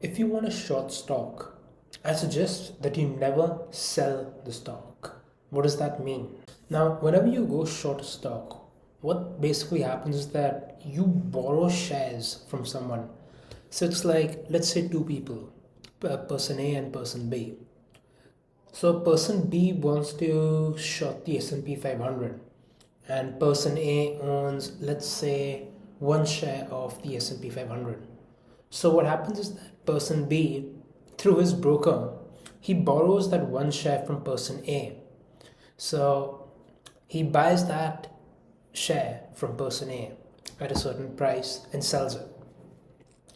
If you want a short stock, I suggest that you never sell the stock. What does that mean? Now, whenever you go short a stock, what basically happens is that you borrow shares from someone. So it's like, let's say two people, person A and person B. So person B wants to short the S&P 500 and person A owns, let's say, one share of the S&P 500. So what happens is that person B, through his broker, he borrows that one share from person A. So he buys that share from person A at a certain price and sells it.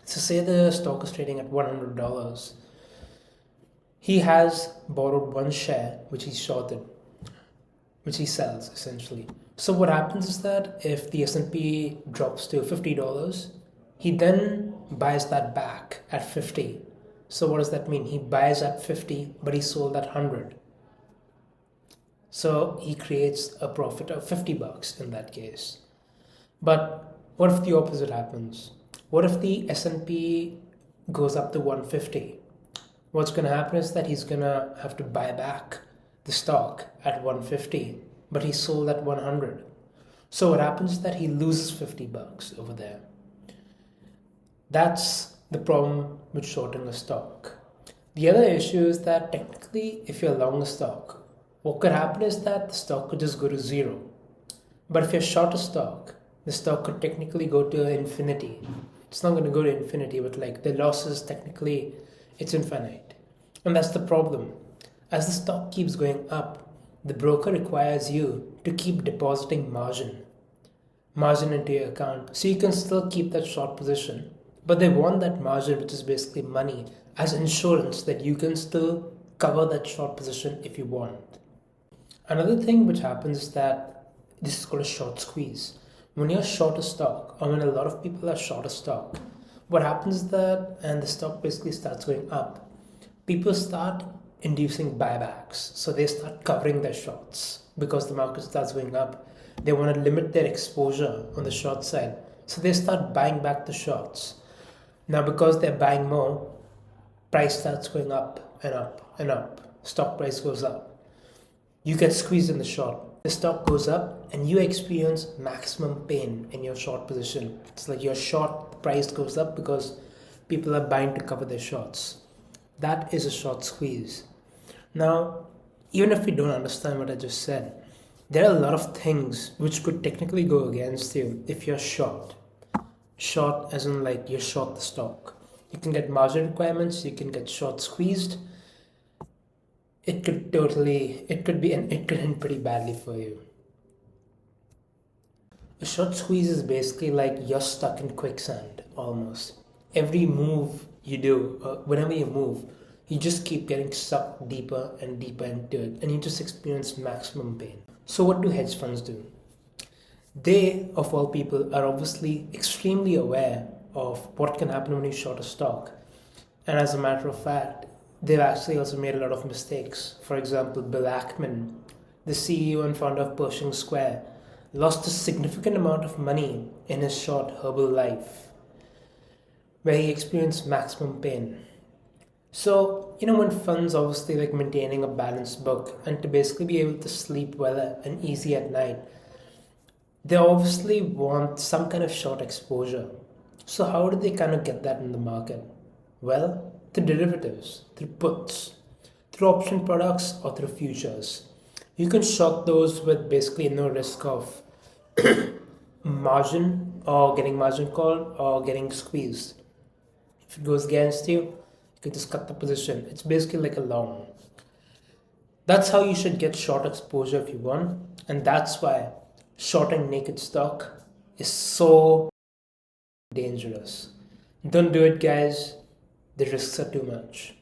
So say the stock is trading at $100. He has borrowed one share which he shorted, which he sells essentially. So what happens is that if the S&P drops to $50, he then buys that back at 50. So what does that mean? He buys at 50, but he sold at 100. So he creates a profit of $50 in that case. But what if the opposite happens? What if the S&P goes up to 150? What's going to happen is that he's going to have to buy back the stock at 150, but he sold at 100. So what happens is that he loses $50 over there. That's the problem with shorting a stock. The other issue is that technically, if you're long a stock, what could happen is that the stock could just go to zero. But if you're short a stock, the stock could technically go to infinity. It's not going to go to infinity, but like the losses technically, it's infinite. And that's the problem. As the stock keeps going up, the broker requires you to keep depositing margin into your account. So you can still keep that short position. But they want that margin, which is basically money, as insurance that you can still cover that short position if you want. Another thing which happens is that this is called a short squeeze. When you're short a stock, or when a lot of people are short a stock, what happens is that, and the stock basically starts going up, people start inducing buybacks. So they start covering their shorts because the market starts going up. They want to limit their exposure on the short side. So they start buying back the shorts. Now, because they're buying more, price starts going up and up and up. Stock price goes up. You get squeezed in the short. The stock goes up and you experience maximum pain in your short position. It's like your short price goes up because people are buying to cover their shorts. That is a short squeeze. Now, even if we don't understand what I just said, there are a lot of things which could technically go against you if you're short. Short as in like you're short the stock. You can get margin requirements, you can get short squeezed. It could end pretty badly for you. A short squeeze is basically like you're stuck in quicksand almost. Every move you do, whenever you move, you just keep getting sucked deeper and deeper into it, and you just experience maximum pain. So what do hedge funds do? They, of all people, are obviously extremely aware of what can happen when you short a stock. And as a matter of fact, they've actually also made a lot of mistakes. For example, Bill Ackman, the CEO and founder of Pershing Square, lost a significant amount of money in his short Herbalife, where he experienced maximum pain. So, when funds obviously like maintaining a balanced book and to basically be able to sleep well and easy at night, they obviously want some kind of short exposure. So how do they kind of get that in the market? Well, through derivatives, through puts, through option products, or through futures. You can short those with basically no risk of margin or getting margin called or getting squeezed. If it goes against you, you can just cut the position. It's basically like a long. That's how you should get short exposure if you want. And that's why shorting naked stock is so dangerous. Don't do it, guys. The risks are too much.